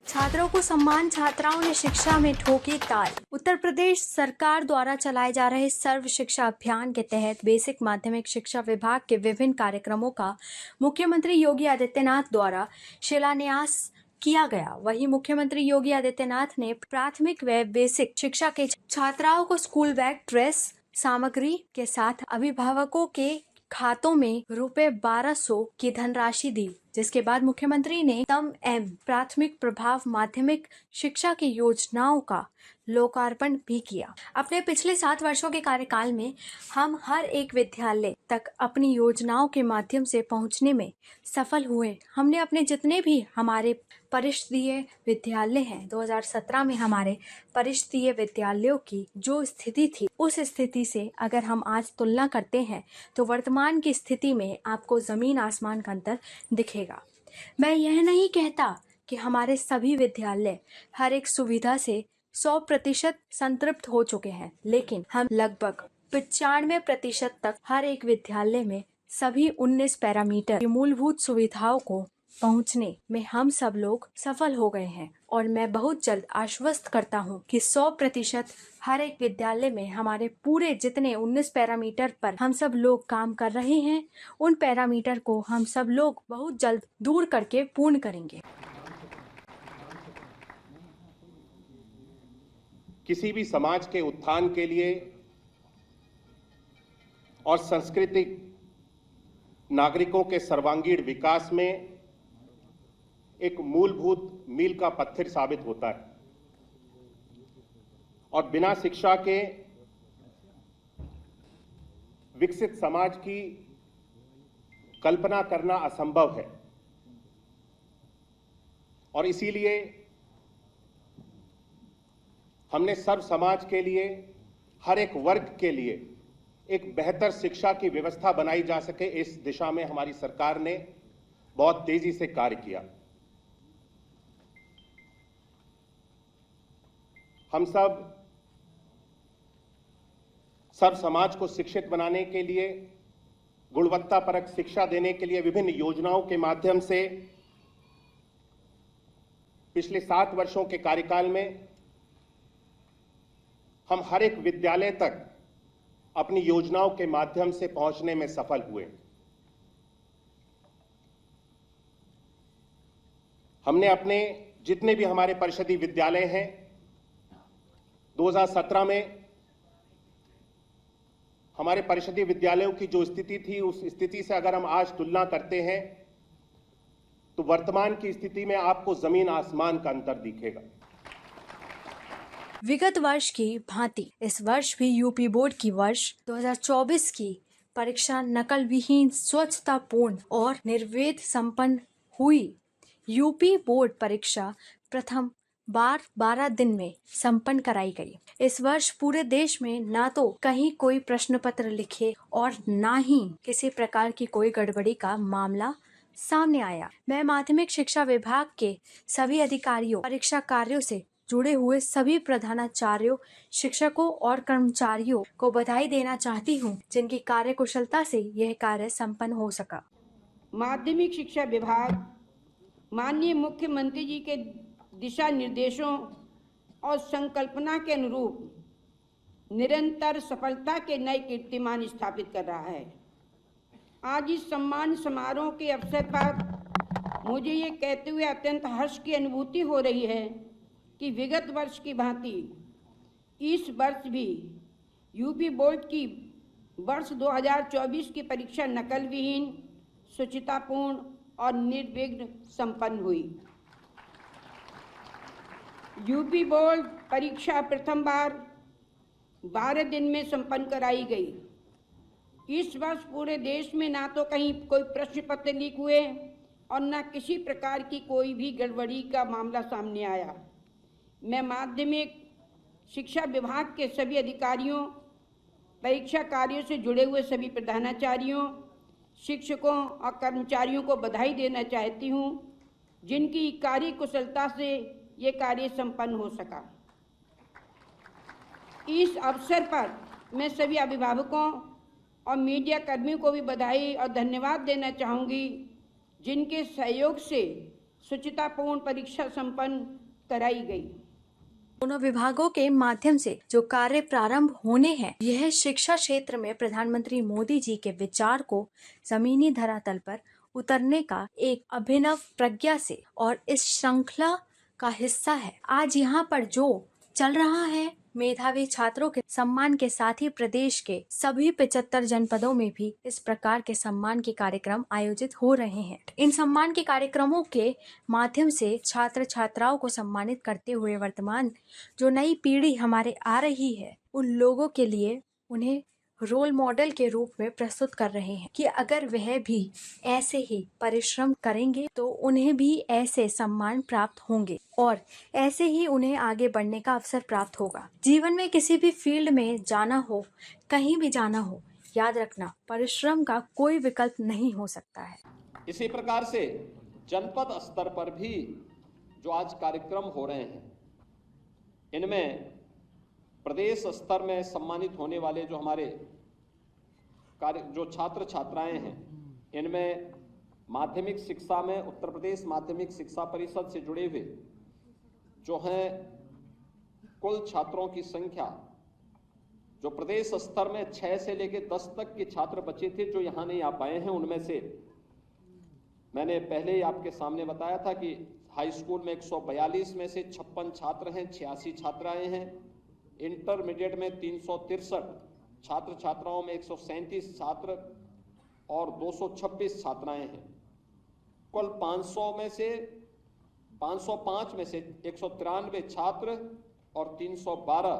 छात्रों को सम्मान, छात्राओं ने शिक्षा में ठोकी ताल। उत्तर प्रदेश सरकार द्वारा चलाए जा रहे सर्व शिक्षा अभियान के तहत बेसिक माध्यमिक शिक्षा विभाग के विभिन्न कार्यक्रमों का मुख्यमंत्री योगी आदित्यनाथ द्वारा शिलान्यास किया गया। वहीं मुख्यमंत्री योगी आदित्यनाथ ने प्राथमिक व बेसिक शिक्षा के छात्राओं को स्कूल बैग, ड्रेस सामग्री के साथ अभिभावकों के खातों में ₹1200 की धनराशि दी, जिसके बाद मुख्यमंत्री ने तम एम प्राथमिक प्रभाव माध्यमिक शिक्षा की योजनाओं का लोकार्पण भी किया। अपने पिछले 7 वर्षों के कार्यकाल में हम हर एक विद्यालय तक अपनी योजनाओं के माध्यम से पहुंचने में सफल हुए। हमने अपने जितने भी हमारे परिषदीय विद्यालय हैं, 2017 में हमारे परिषदीय विद्यालयों की जो स्थिति थी, उस स्थिति से अगर हम आज तुलना करते हैं तो वर्तमान की स्थिति में आपको जमीन आसमान का अंतर दिखेगा। मैं यह नहीं कहता कि हमारे सभी विद्यालय हर एक सुविधा से 100% संतृप्त हो चुके हैं, लेकिन हम लगभग 95% तक हर एक विद्यालय में सभी 19 पैरामीटर की मूलभूत सुविधाओं को पहुंचने में हम सब लोग सफल हो गए हैं। और मैं बहुत जल्द आश्वस्त करता हूं कि 100% हर एक विद्यालय में हमारे पूरे जितने 19 पैरामीटर पर हम सब लोग काम कर रहे हैं, उन पैरामीटर को हम सब लोग बहुत जल्द दूर करके पूर्ण करेंगे। किसी भी समाज के उत्थान के लिए और सांस्कृतिक नागरिकों के सर्वांगीण विकास में एक मूलभूत मील का पत्थर साबित होता है। और बिना शिक्षा के विकसित समाज की कल्पना करना असंभव है। और इसीलिए हमने सर्व समाज के लिए, हर एक वर्ग के लिए एक बेहतर शिक्षा की व्यवस्था बनाई जा सके, इस दिशा में हमारी सरकार ने बहुत तेजी से कार्य किया। हम सब सर्व समाज को शिक्षित बनाने के लिए, गुणवत्तापरक शिक्षा देने के लिए विभिन्न योजनाओं के माध्यम से पिछले 7 वर्षों के कार्यकाल में हम हर एक विद्यालय तक अपनी योजनाओं के माध्यम से पहुंचने में सफल हुए। हमने अपने जितने भी हमारे परिषदीय विद्यालय हैं, 2017 में हमारे परिषदीय विद्यालयों की जो स्थिति थी, उस स्थिति से अगर हम आज तुलना करते हैं तो वर्तमान की स्थिति में आपको जमीन आसमान का अंतर दिखेगा। विगत वर्ष की भांति इस वर्ष भी यूपी बोर्ड की वर्ष 2024 की परीक्षा नकल विहीन, स्वच्छतापूर्ण और निर्वेद संपन्न हुई। यूपी बोर्ड परीक्षा प्रथम बार 12 दिन में संपन्न कराई गई। इस वर्ष पूरे देश में ना तो कहीं कोई प्रश्न पत्र लिखे और ना ही किसी प्रकार की कोई गड़बड़ी का मामला सामने आया। मैं माध्यमिक शिक्षा विभाग के सभी अधिकारियों, परीक्षा कार्यों से जुड़े हुए सभी प्रधानाचार्यों, शिक्षकों और कर्मचारियों को बधाई देना चाहती हूं, जिनकी कार्य कुशलता से यह कार्य संपन्न हो सका। माध्यमिक शिक्षा विभाग माननीय मुख्यमंत्री जी के दिशा निर्देशों और संकल्पना के अनुरूप निरंतर सफलता के नए कीर्तिमान स्थापित कर रहा है। आज इस सम्मान समारोह के अवसर पर मुझे ये कहते हुए अत्यंत हर्ष की अनुभूति हो रही है कि विगत वर्ष की भांति इस वर्ष भी यूपी बोर्ड की वर्ष 2024 की परीक्षा नकल विहीन, शुचितापूर्ण और निर्विघ्न संपन्न हुई। यूपी बोर्ड परीक्षा प्रथम बार 12 दिन में संपन्न कराई गई। इस वर्ष पूरे देश में ना तो कहीं कोई प्रश्न पत्र लीक हुए और न किसी प्रकार की कोई भी गड़बड़ी का मामला सामने आया। मैं माध्यमिक शिक्षा विभाग के सभी अधिकारियों, परीक्षा कार्यों से जुड़े हुए सभी प्रधानाचार्यों, शिक्षकों और कर्मचारियों को बधाई देना चाहती हूं, जिनकी कार्य कुशलता से ये कार्य संपन्न हो सका। इस अवसर पर मैं सभी अभिभावकों और मीडिया कर्मियों को भी बधाई और धन्यवाद देना चाहूँगी, जिनके सहयोग से शुचितापूर्ण परीक्षा संपन्न कराई गई। दोनों विभागों के माध्यम से जो कार्य प्रारंभ होने हैं, यह शिक्षा क्षेत्र में प्रधानमंत्री मोदी जी के विचार को जमीनी धरातल पर उतरने का एक अभिनव प्रज्ञा से और इस श्रृंखला का हिस्सा है। आज यहाँ पर जो चल रहा है, मेधावी छात्रों के सम्मान के साथ ही प्रदेश के सभी 75 जनपदों में भी इस प्रकार के सम्मान के कार्यक्रम आयोजित हो रहे हैं। इन सम्मान के कार्यक्रमों के माध्यम से छात्र छात्राओं को सम्मानित करते हुए वर्तमान जो नई पीढ़ी हमारे आ रही है, उन लोगों के लिए उन्हें रोल मॉडल के रूप में प्रस्तुत कर रहे हैं कि अगर वह भी ऐसे ही परिश्रम करेंगे तो उन्हें भी ऐसे सम्मान प्राप्त होंगे और ऐसे ही उन्हें आगे बढ़ने का अवसर प्राप्त होगा। जीवन में किसी भी फील्ड में जाना हो, कहीं भी जाना हो, याद रखना परिश्रम का कोई विकल्प नहीं हो सकता है। इसी प्रकार से जनपद स्तर पर भी जो आज कार्यक्रम हो रहे हैं, इनमें प्रदेश स्तर में सम्मानित होने वाले जो हमारे जो छात्र छात्राएं हैं, इनमें माध्यमिक शिक्षा में उत्तर प्रदेश माध्यमिक शिक्षा परिषद से जुड़े हुए जो हैं कुल छात्रों की संख्या, जो प्रदेश स्तर में 6 से लेकर 10 तक के छात्र बचे थे जो यहाँ नहीं आ पाए हैं, उनमें से मैंने पहले ही आपके सामने बताया था कि हाई स्कूल में 142 में से 56 छात्र हैं, 86 छात्राएं हैं। इंटरमीडिएट में 363 छात्र छात्राओं में 137 छात्र और 226 छात्राएं हैं। कुल 505 में से 193 छात्र और 312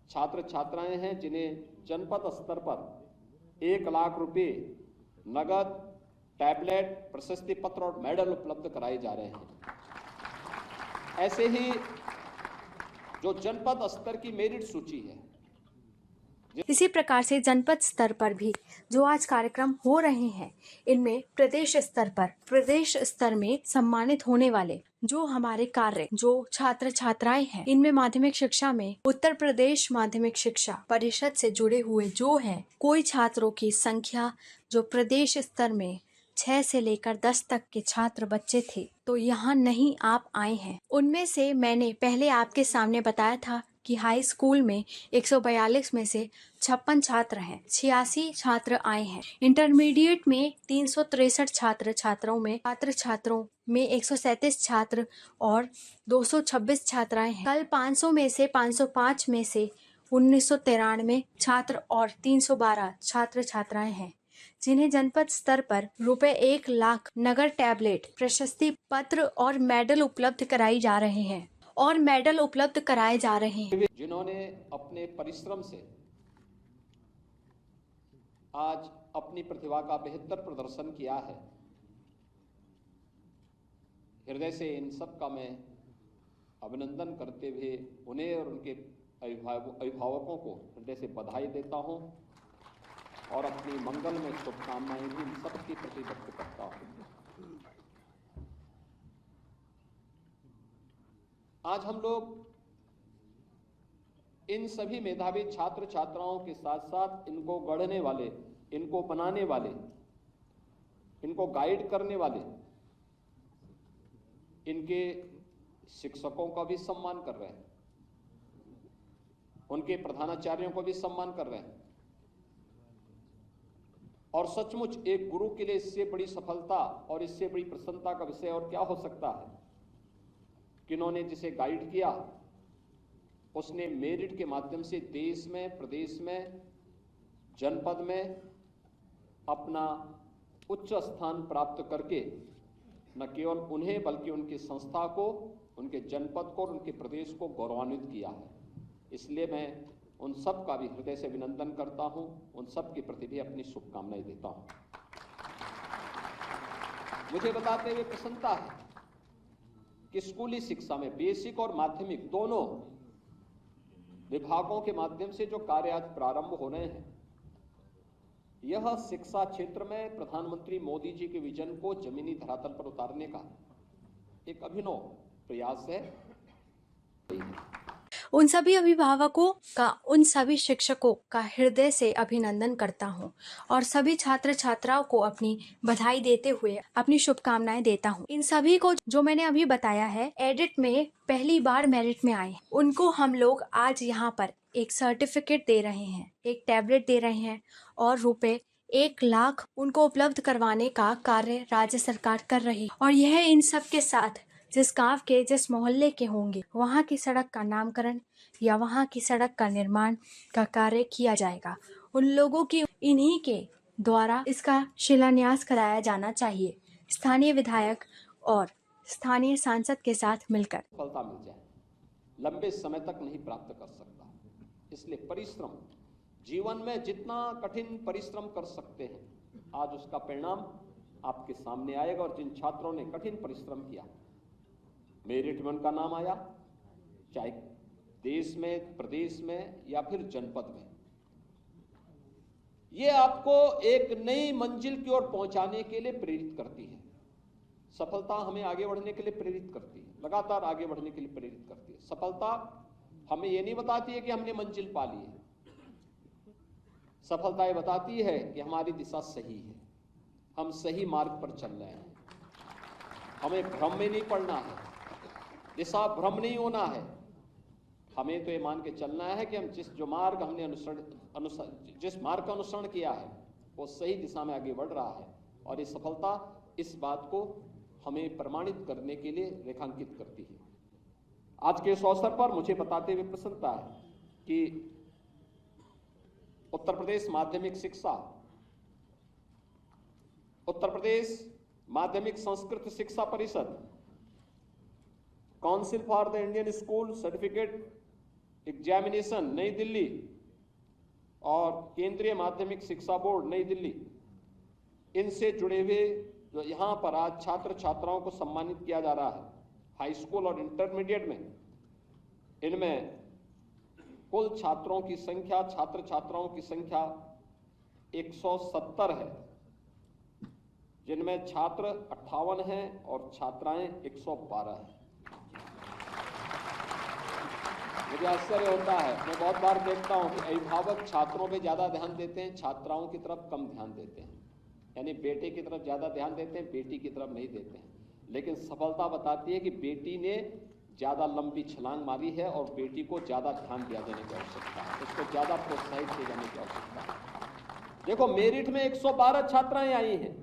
छात्र छात्राएं हैं जिन्हें जनपद स्तर पर 1 लाख रुपए नगद, टैबलेट, प्रशस्ति पत्र और मेडल उपलब्ध कराए जा रहे हैं। ऐसे ही जो जनपद स्तर की मेरिट सूची है, इसी प्रकार से जनपद स्तर पर भी जो आज कार्यक्रम हो रहे हैं, इनमें प्रदेश स्तर में सम्मानित होने वाले जो हमारे कार्य जो छात्र छात्राएं हैं, इनमें माध्यमिक शिक्षा में उत्तर प्रदेश माध्यमिक शिक्षा परिषद से जुड़े हुए जो हैं, कोई छात्रों की संख्या जो प्रदेश स्तर में 6 से लेकर 10 तक के छात्र बच्चे थे तो यहाँ नहीं आप आए हैं। उनमें से मैंने पहले आपके सामने बताया था कि हाई स्कूल में 142 में से 56 छात्र हैं, 86 छात्र आए हैं। इंटरमीडिएट में 363 छात्रों में 137 छात्र और 226 छात्राएं हैं। कल 500 में से 505 में से 1993 छात्र और 312 छात्र छात्राएं हैं जिन्हें जनपद स्तर पर रुपए 1 लाख नगद, टैबलेट, प्रशस्ति पत्र और मेडल उपलब्ध कराए जा रहे हैं जिन्होंने अपने परिश्रम से आज अपनी प्रतिभा का बेहतर प्रदर्शन किया है। हृदय से इन सब का मैं अभिनंदन करते हुए उन्हें और उनके अभिभावकों को हृदय से बधाई देता हूं और अपनी मंगल में शुभकामनाएं भी इन सबके प्रति व्यक्त करता हूं। आज हम लोग इन सभी मेधावी छात्र छात्राओं के साथ साथ इनको गढ़ने वाले, इनको बनाने वाले, इनको गाइड करने वाले इनके शिक्षकों का भी सम्मान कर रहे हैं, उनके प्रधानाचार्यों को भी सम्मान कर रहे हैं। और सचमुच एक गुरु के लिए इससे बड़ी सफलता और इससे बड़ी प्रसन्नता का विषय और क्या हो सकता है कि उन्होंने जिसे गाइड किया उसने मेरिट के माध्यम से देश में, प्रदेश में, जनपद में अपना उच्च स्थान प्राप्त करके न केवल उन्हें बल्कि उनकी संस्था को, उनके जनपद को और उनके प्रदेश को गौरवान्वित किया है। इसलिए मैं उन सब का भी हृदय से अभिनंदन करता हूं, उन सब के प्रति भी अपनी शुभकामनाएं देता हूं। मुझे बताते हुए प्रसन्नता है कि स्कूली शिक्षा में बेसिक और माध्यमिक दोनों विभागों के माध्यम से जो कार्य आज प्रारंभ हो रहे हैं, यह शिक्षा क्षेत्र में प्रधानमंत्री मोदी जी के विजन को जमीनी धरातल पर उतारने का एक अभिनव प्रयास है। उन सभी अभिभावकों का, उन सभी शिक्षकों का हृदय से अभिनंदन करता हूं और सभी छात्र छात्राओं को अपनी बधाई देते हुए अपनी शुभकामनाएं देता हूं। इन सभी को जो मैंने अभी बताया है, एडिट में पहली बार मेरिट में आए हैं, उनको हम लोग आज यहाँ पर एक सर्टिफिकेट दे रहे हैं, एक टैबलेट दे रहे हैं और रुपए 1 लाख उनको उपलब्ध करवाने का कार्य राज्य सरकार कर रही है। और यह इन सब के साथ जिस गांव के, जिस मोहल्ले के होंगे, वहां की सड़क का नामकरण या वहां की सड़क का निर्माण का कार्य किया जाएगा। उन लोगों की, इन्हीं के द्वारा इसका शिलान्यास कराया जाना चाहिए, स्थानीय विधायक और स्थानीय सांसद के साथ मिलकर। सफलता मिल जाए, लंबे समय तक नहीं प्राप्त कर सकता। इसलिए परिश्रम, जीवन में जितना कठिन परिश्रम कर सकते हैं, आज उसका परिणाम आपके सामने आएगा। और जिन छात्रों ने कठिन परिश्रम किया, मेरिट में उनका नाम आया, चाहे देश में, प्रदेश में या फिर जनपद में, ये आपको एक नई मंजिल की ओर पहुंचाने के लिए प्रेरित करती है। सफलता हमें आगे बढ़ने के लिए प्रेरित करती है, लगातार आगे बढ़ने के लिए प्रेरित करती है। सफलता हमें यह नहीं बताती है कि हमने मंजिल पा ली है, सफलता ये बताती है कि हमारी दिशा सही है, हम सही मार्ग पर चल रहे हैं, हमें भ्रम में नहीं पड़ना है, दिशा भ्रम नहीं होना है। हमें तो ये मान के चलना है कि हम जिस मार्ग का अनुसरण किया है वो सही दिशा में आगे बढ़ रहा है। और ये सफलता इस बात को हमें प्रमाणित करने के लिए रेखांकित करती है। आज के इस अवसर पर मुझे बताते हुए प्रसन्नता है कि उत्तर प्रदेश माध्यमिक संस्कृत शिक्षा परिषद, council for the Indian school certificate examination नई दिल्ली और केंद्रीय माध्यमिक शिक्षा बोर्ड नई दिल्ली, इनसे जुड़े हुए जो यहाँ पर आज छात्र छात्राओं को सम्मानित किया जा रहा है हाई स्कूल और इंटरमीडिएट में, इनमें कुल छात्रों की संख्या, छात्र छात्राओं की संख्या 170 है, जिनमें छात्र 58 हैं और छात्राएं 112 हैं। मुझे आश्चर्य होता है, मैं बहुत बार देखता हूं कि अभिभावक छात्रों पे ज्यादा ध्यान देते हैं, छात्राओं की तरफ कम ध्यान देते हैं, यानी बेटे की तरफ ज्यादा ध्यान देते हैं, बेटी की तरफ नहीं देते हैं। लेकिन सफलता बताती है कि बेटी ने ज्यादा लंबी छलांग मारी है और बेटी को ज्यादा ध्यान दिया जाने की आवश्यकता है, उसको ज्यादा प्रोत्साहित किए जाने की आवश्यकता है। देखो, मेरिट में 112 छात्राएं आई हैं,